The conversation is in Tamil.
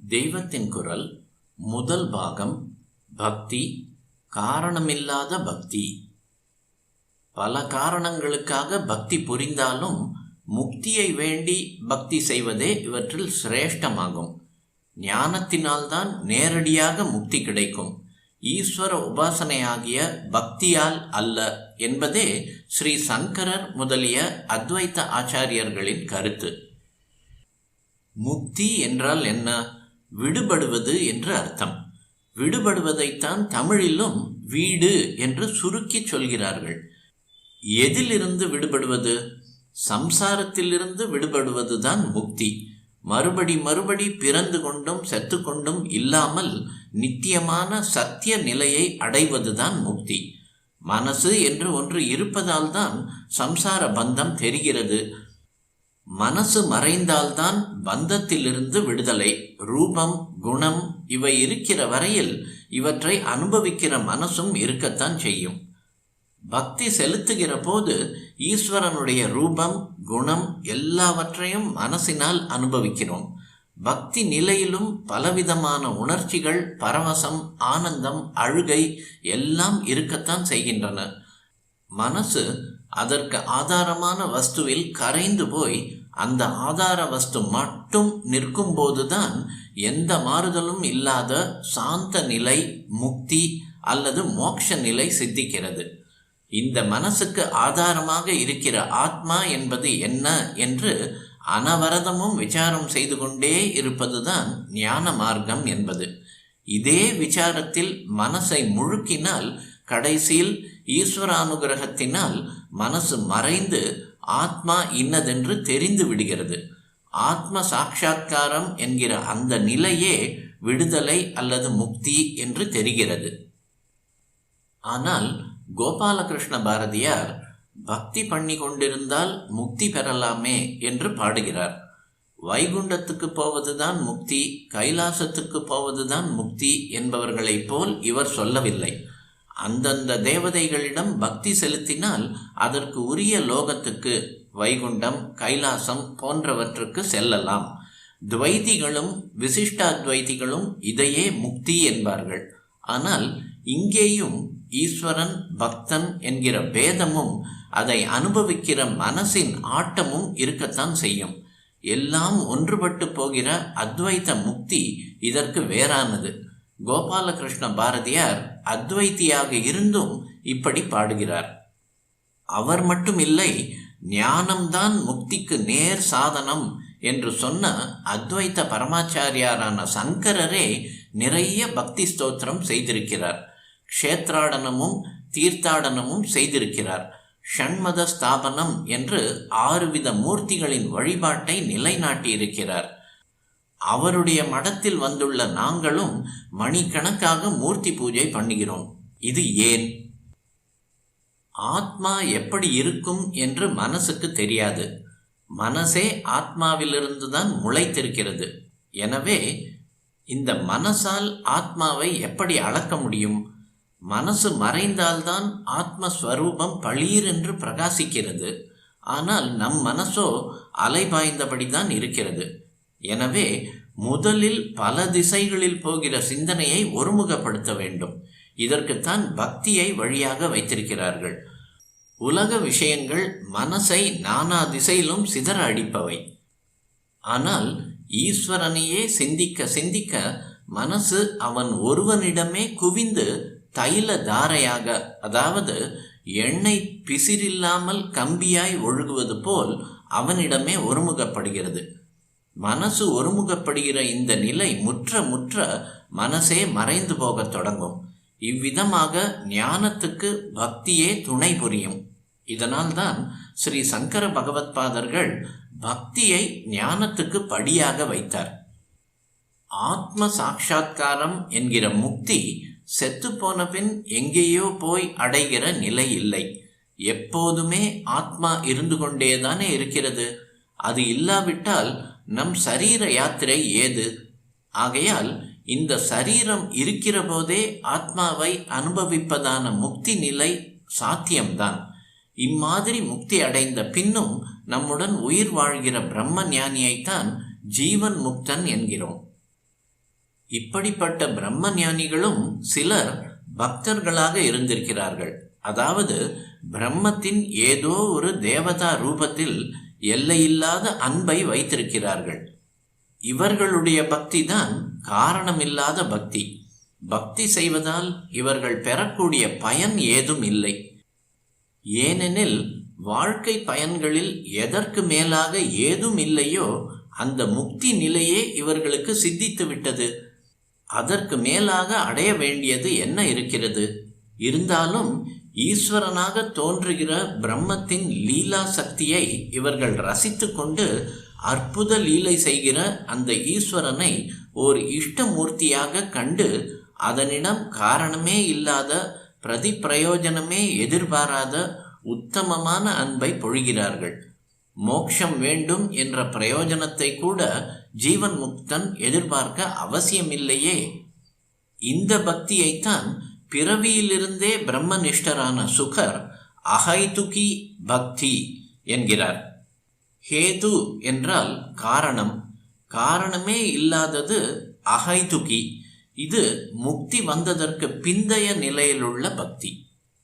தெய்வத்தின் குரல் முதல் பாகம். பக்தி, காரணமில்லாத பக்தி. பல காரணங்களுக்காக பக்தி புரிந்தாலும் முக்தியை வேண்டி பக்தி செய்வதே இவற்றில் சிரேஷ்டமாகும். ஞானத்தினால்தான் நேரடியாக முக்தி கிடைக்கும். ஈஸ்வர உபாசனையாகிய பக்தியால் அல்ல என்பதே ஸ்ரீ சங்கரர் முதலிய அத்வைத்த ஆச்சாரியர்களின் கருத்து. முக்தி என்றால் என்ன? விடுபடுவது என்று அர்த்தம். விடுபடுவதைத்தான் தமிழிலும் வீடு என்று சுருக்கி சொல்கிறார்கள். எதிலிருந்து விடுபடுவது? சம்சாரத்திலிருந்து விடுபடுவதுதான் முக்தி. மறுபடி பிறந்து கொண்டும் செத்து கொண்டும் இல்லாமல் நித்தியமான சத்திய நிலையை அடைவதுதான் முக்தி. மனசு என்று ஒன்று இருப்பதால் தான் சம்சார பந்தம் தெரிகிறது. மனசு மறைந்தால்தான் பந்தத்திலிருந்து விடுதலை. ரூபம், குணம் இவை இருக்கிற வரையில் இவற்றை அனுபவிக்கிற மனசும் இருக்கத்தான் செய்யும். பக்தி செலுத்துகிற போது ஈஸ்வரனுடைய ரூபம், குணம் எல்லாவற்றையும் மனசினால் அனுபவிக்கிறோம். பக்தி நிலையிலும் பலவிதமான உணர்ச்சிகள், பரவசம், ஆனந்தம், அழுகை எல்லாம் இருக்கத்தான் செய்கின்றன. மனசு அதற்கு ஆதாரமான வஸ்துவில் கரைந்து போய் அந்த ஆதார வஸ்து மட்டும் நிற்கும் போதுதான் எந்த மாறுதலும் இல்லாத சாந்த நிலை, முக்தி அல்லது மோட்ச நிலை சித்திக்கிறது. இந்த மனசுக்கு ஆதாரமாக இருக்கிற ஆத்மா என்பது என்ன என்று அனவரதமும் விசாரம் செய்து கொண்டே இருப்பதுதான் ஞான மார்க்கம் என்பது. இதே விசாரத்தில் மனசை முழுக்கினால் கடைசியில் ஈஸ்வரானுகிரகத்தினால் மனசு மறைந்து ஆத்மா இன்னதென்று தெரிந்து விடுகிறது. ஆத்ம சாட்சா்காரம் என்கிற அந்த நிலையே விடுதலை அல்லது முக்தி என்று தெரிகிறது. ஆனால் கோபாலகிருஷ்ண பாரதியார் பக்தி பண்ணி கொண்டிருந்தால் முக்தி பெறலாமே என்று பாடுகிறார். வைகுண்டத்துக்கு போவதுதான் முக்தி, கைலாசத்துக்கு போவதுதான் முக்தி என்பவர்களைப் போல் இவர் சொல்லவில்லை. அந்தந்த தேவதைகளிடம் பக்தி செலுத்தினால் அதற்கு உரிய லோகத்துக்கு, வைகுண்டம், கைலாசம் போன்றவற்றுக்கு செல்லலாம். துவைதிகளும் விசிஷ்டாத்வைதிகளும் இதையே முக்தி என்பார்கள். ஆனால் இங்கேயும் ஈஸ்வரன், பக்தன் என்கிற பேதமும் அதை அனுபவிக்கிற மனசின் ஆட்டமும் இருக்கத்தான் செய்யும். எல்லாம் ஒன்றுபட்டு போகிற அத்வைத முக்தி இதற்கு வேறானது. கோபாலகிருஷ்ண பாரதியார் அத்வைத்தியாக இருந்தும் இப்படி பாடுகிறார். அவர் மட்டும் இல்லை, ஞானம்தான் முக்திக்கு நேர் சாதனம் என்று சொன்ன அத்வைத்த பரமாச்சாரியாரான சங்கரரே நிறைய பக்தி ஸ்தோத்திரம் செய்திருக்கிறார். க்ஷேத்ராடனமும் தீர்த்தாடனமும் செய்திருக்கிறார். ஷண்மத ஸ்தாபனம் என்று 6 வித மூர்த்திகளின் வழிபாட்டை நிலைநாட்டியிருக்கிறார். அவருடைய மடத்தில் வந்துள்ள நாங்களும் மணிக்கணக்காக மூர்த்தி பூஜை பண்ணுகிறோம். இது ஏன்? ஆத்மா எப்படி இருக்கும் என்று மனசுக்கு தெரியாது. மனசே ஆத்மாவிலிருந்து தான் முளைத்திருக்கிறது. எனவே இந்த மனசால் ஆத்மாவை எப்படி அளக்க முடியும்? மனசு மறைந்தால்தான் ஆத்மஸ்வரூபம் பளீர் என்று பிரகாசிக்கிறது. ஆனால் நம் மனசோ அலைபாய்ந்தபடிதான் இருக்கிறது. எனவே முதலில் பல திசைகளில் போகிற சிந்தனையை ஒருமுகப்படுத்த வேண்டும். இதற்குத்தான் பக்தியை வழியாக வைத்திருக்கிறார்கள். உலக விஷயங்கள் மனசை நானா திசையிலும் சிதற அடிப்பவை. ஆனால் ஈஸ்வரனையே சிந்திக்க சிந்திக்க மனசு அவன் ஒருவனிடமே குவிந்து தைல தாரையாக, அதாவது எண்ணெய் பிசிறில்லாமல் கம்பியாய் ஒழுகுவது போல் அவனிடமே ஒருமுகப்படுகிறது. மனசு ஒருமுகப்படுகிற இந்த நிலை முற்ற மனசே மறைந்து போகத் தொடங்கும். இவ்விதமாக ஞானத்துக்கு பக்தியே துணை புரியும். இதனால்தான் ஸ்ரீ சங்கர பகவத்பாதர்கள் பக்தியை ஞானத்துக்கு படியாக வைத்தார். ஆத்ம சாட்சா்காரம் என்கிற முக்தி செத்து போன பின் எங்கேயோ போய் அடைகிற நிலை இல்லை. எப்போதுமே ஆத்மா இருந்து கொண்டேதானே இருக்கிறது. அது இல்லாவிட்டால் நம் சரீர யாத்திரை ஏது? ஆகையால் இந்த சரீரம் இருக்கிற போதே ஆத்மாவை அனுபவிப்பதான முக்தி நிலை சாத்தியம்தான். இம்மாதிரி முக்தி அடைந்த பின்னும் நம்முடன் உயிர் வாழ்கிற பிரம்ம ஞானியைத்தான் ஜீவன் முக்தன் என்கிறோம். இப்படிப்பட்ட பிரம்ம ஞானிகளும் சிலர் பக்தர்களாக இருந்திருக்கிறார்கள். அதாவது பிரம்மத்தின் ஏதோ ஒரு தேவதா ரூபத்தில் எல்லையில்லாத அன்பை வைத்திருக்கிறார்கள். இவர்களுடைய பக்தி தான் காரணமில்லாத பக்தி. பக்தி செய்வதால் இவர்கள் பெறக்கூடிய பயன் ஏதும் இல்லை. ஏனெனில் வாழ்க்கை பயன்களில் எதற்கு மேலாக ஏதும் இல்லையோ அந்த முக்தி நிலையே இவர்களுக்கு சித்தித்து விட்டது. அதற்கு மேலாக அடைய வேண்டியது என்ன இருக்கிறது? இருந்தாலும் ஈஸ்வரனாக தோன்றுகிற பிரம்மத்தின் லீலா சக்தியை இவர்கள் ரசித்து கொண்டு அற்புத லீலை செய்கிற அந்த ஈஸ்வரனை ஓர் இஷ்டமூர்த்தியாக கண்டு அதனிடம் காரணமே இல்லாத பிரயோஜனமே எதிர்பாராத உத்தமமான அன்பை பொழிகிறார்கள். மோட்சம் வேண்டும் என்ற பிரயோஜனத்தை கூட ஜீவன் முக்தன் எதிர்பார்க்க அவசியமில்லையே. இந்த பக்தியைத்தான் பிறவியிலிருந்தே பிரம்மனிஷ்டரான சுகர் அஹைதுகி பக்தி என்கிறார். ஹேது என்றால் காரணம், காரணமே இல்லாதது அஹைதுகி. இது முக்தி வந்ததற்கு பிந்தைய நிலையிலுள்ள பக்தி.